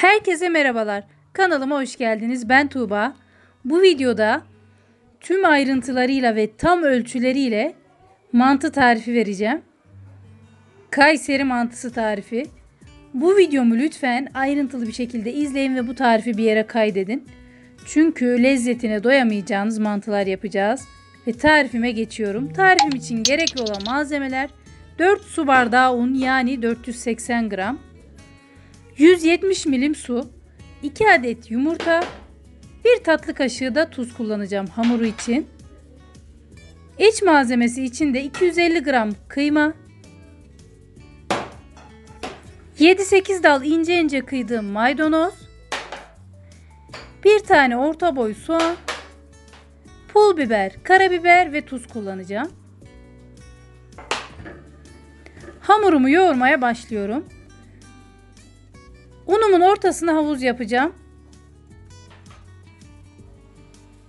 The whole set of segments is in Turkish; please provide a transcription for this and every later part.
Herkese merhabalar. Kanalıma hoş geldiniz. Ben Tuğba. Bu videoda tüm ayrıntılarıyla ve tam ölçüleriyle mantı tarifi vereceğim. Kayseri mantısı tarifi. Bu videomu lütfen ayrıntılı bir şekilde izleyin ve bu tarifi bir yere kaydedin. Çünkü lezzetine doyamayacağınız mantılar yapacağız. Ve tarifime geçiyorum. Tarifim için gerekli olan malzemeler 4 su bardağı un, yani 480 gram. 170 milim su, 2 adet yumurta, 1 tatlı kaşığı da tuz kullanacağım hamuru için. İç malzemesi için de 250 gram kıyma, 7-8 dal ince ince kıydığım maydanoz, 1 tane orta boy soğan, pul biber, karabiber ve tuz kullanacağım. Hamurumu yoğurmaya başlıyorum. Unumun ortasına havuz yapacağım.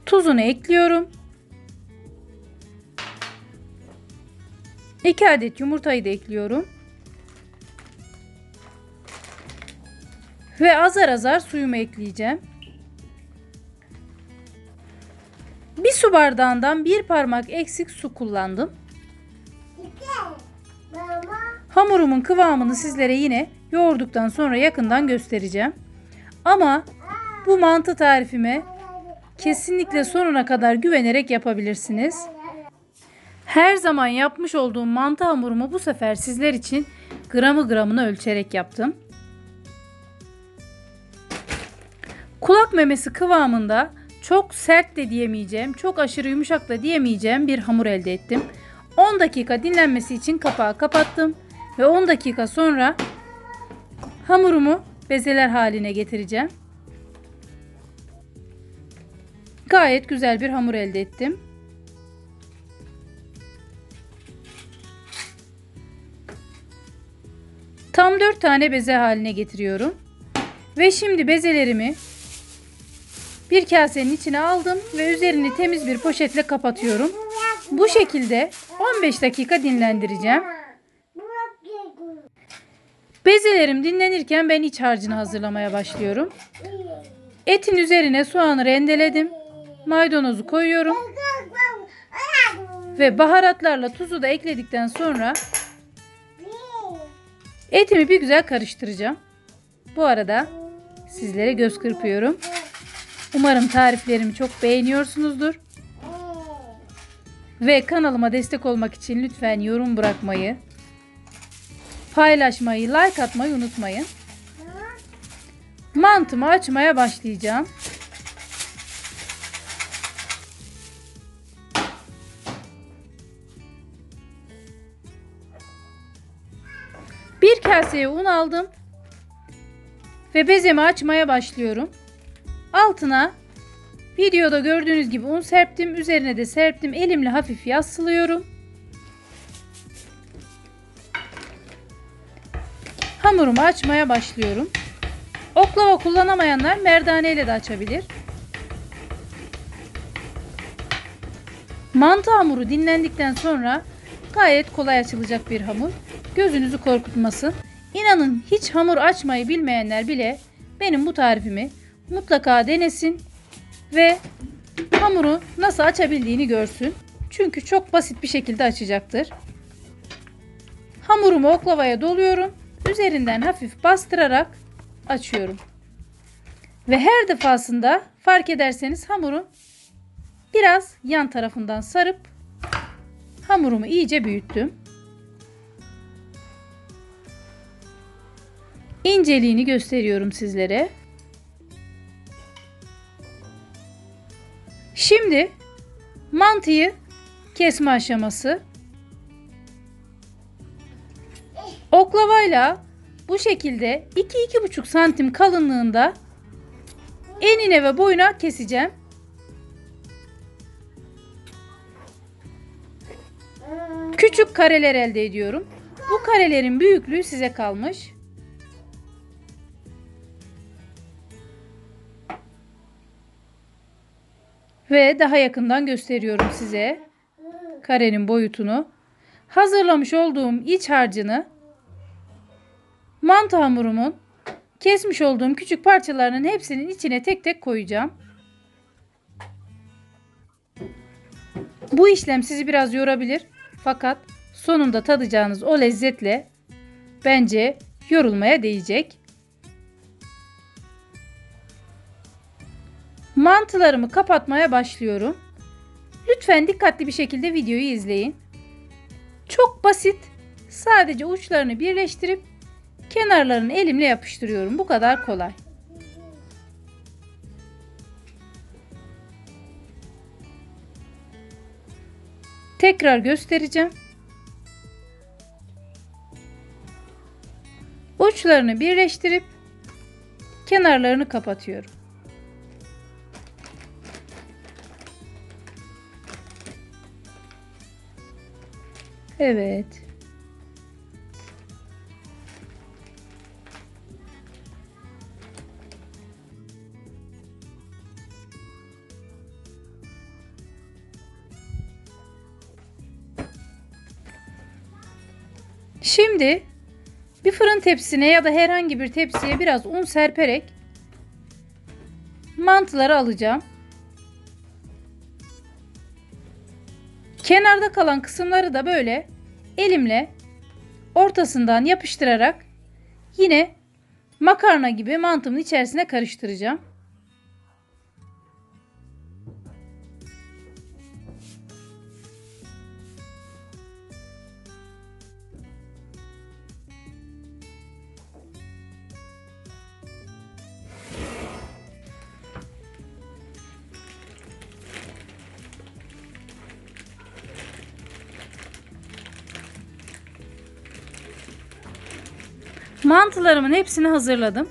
Tuzunu ekliyorum. 2 adet yumurtayı da ekliyorum. Ve azar azar suyumu ekleyeceğim. Bir su bardağından bir parmak eksik su kullandım. Hamurumun kıvamını sizlere yine yoğurduktan sonra yakından göstereceğim. Ama bu mantı tarifime kesinlikle sonuna kadar güvenerek yapabilirsiniz. Her zaman yapmış olduğum mantı hamurumu bu sefer sizler için gramı gramına ölçerek yaptım. Kulak memesi kıvamında, çok sert de diyemeyeceğim, çok aşırı yumuşak da diyemeyeceğim bir hamur elde ettim. 10 dakika dinlenmesi için kapağı kapattım ve 10 dakika sonra hamurumu bezeler haline getireceğim. Gayet güzel bir hamur elde ettim. Tam 4 tane beze haline getiriyorum. Ve şimdi bezelerimi bir kasenin içine aldım ve üzerini temiz bir poşetle kapatıyorum. Bu şekilde 15 dakika dinlendireceğim. Bezelerim dinlenirken ben iç harcını hazırlamaya başlıyorum. Etin üzerine soğanı rendeledim. Maydanozu koyuyorum. Ve baharatlarla tuzu da ekledikten sonra etimi bir güzel karıştıracağım. Bu arada sizlere göz kırpıyorum. Umarım tariflerimi çok beğeniyorsunuzdur. Ve kanalıma destek olmak için lütfen yorum bırakmayı, paylaşmayı, like atmayı unutmayın. Mantımı açmaya başlayacağım. Bir kaseye un aldım ve bezemi açmaya başlıyorum. Altına videoda gördüğünüz gibi un serptim, üzerine de serptim. Elimle hafif yassılıyorum. Hamurumu açmaya başlıyorum. Oklava kullanamayanlar merdane ile de açabilir. Mantı hamuru dinlendikten sonra gayet kolay açılacak bir hamur. Gözünüzü korkutmasın. İnanın hiç hamur açmayı bilmeyenler bile benim bu tarifimi mutlaka denesin ve hamuru nasıl açabildiğini görsün. Çünkü çok basit bir şekilde açacaktır. Hamurumu oklavaya doluyorum. Üzerinden hafif bastırarak açıyorum. Ve her defasında fark ederseniz hamuru biraz yan tarafından sarıp hamurumu iyice büyüttüm. İnceliğini gösteriyorum sizlere. Şimdi mantıyı kesme aşaması. Oklavayla bu şekilde 2-2,5 santim kalınlığında enine ve boyuna keseceğim. Küçük kareler elde ediyorum. Bu karelerin büyüklüğü size kalmış. Ve daha yakından gösteriyorum size karenin boyutunu. Hazırlamış olduğum iç harcını mantı hamurumun Kesmiş olduğum küçük parçalarının hepsinin içine tek tek koyacağım. Bu işlem sizi biraz yorabilir. Fakat sonunda tadacağınız o lezzetle bence yorulmaya değecek. Mantılarımı kapatmaya başlıyorum. Lütfen dikkatli bir şekilde videoyu izleyin. Çok basit. Sadece uçlarını birleştirip kenarlarını elimle yapıştırıyorum. Bu kadar kolay. Tekrar göstereceğim. Uçlarını birleştirip kenarlarını kapatıyorum. Evet. Şimdi bir fırın tepsisine ya da herhangi bir tepsiye biraz un serperek mantıları alacağım. Kenarda kalan kısımları da böyle elimle ortasından yapıştırarak yine makarna gibi mantımın içerisine karıştıracağım. Mantılarımın hepsini hazırladım.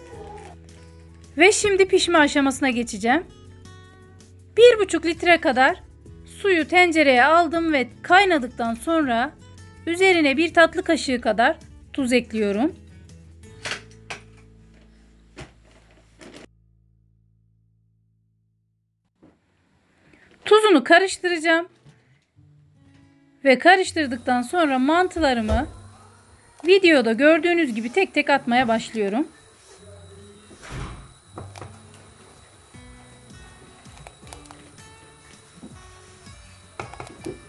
Ve şimdi pişme aşamasına geçeceğim. 1,5 litre kadar suyu tencereye aldım ve kaynadıktan sonra üzerine 1 tatlı kaşığı kadar tuz ekliyorum. Tuzunu karıştıracağım. Ve karıştırdıktan sonra mantılarımı videoda gördüğünüz gibi tek tek atmaya başlıyorum.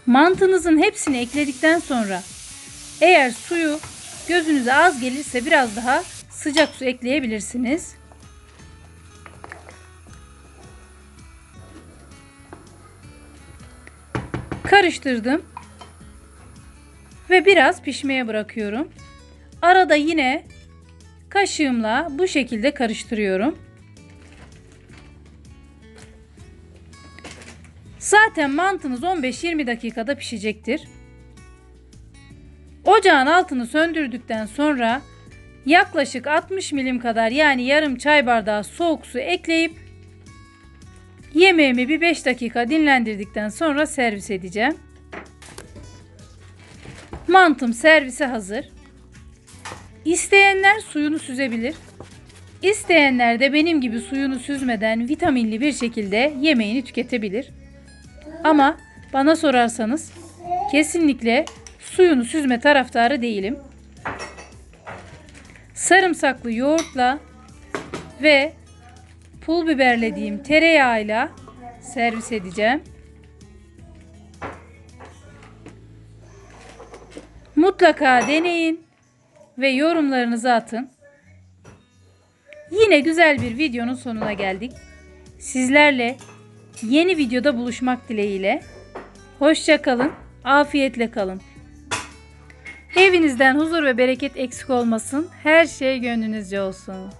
Mantınızın hepsini ekledikten sonra eğer suyu gözünüze az gelirse biraz daha sıcak su ekleyebilirsiniz. Karıştırdım ve biraz pişmeye bırakıyorum. Arada yine kaşığımla bu şekilde karıştırıyorum. Zaten mantınız 15-20 dakikada pişecektir. Ocağın altını söndürdükten sonra yaklaşık 60 milim kadar yani yarım çay bardağı soğuk su ekleyip yemeğimi bir 5 dakika dinlendirdikten sonra servis edeceğim. Mantım servise hazır. İsteyenler suyunu süzebilir. İsteyenler de benim gibi suyunu süzmeden vitaminli bir şekilde yemeğini tüketebilir. Ama bana sorarsanız kesinlikle suyunu süzme taraftarı değilim. Sarımsaklı yoğurtla ve pul biberlediğim tereyağıyla servis edeceğim. Mutlaka deneyin ve yorumlarınızı atın. Yine güzel bir videonun sonuna geldik. Sizlerle yeni videoda buluşmak dileğiyle. Hoşça kalın, afiyetle kalın. Evinizden huzur ve bereket eksik olmasın. Her şey gönlünüzce olsun.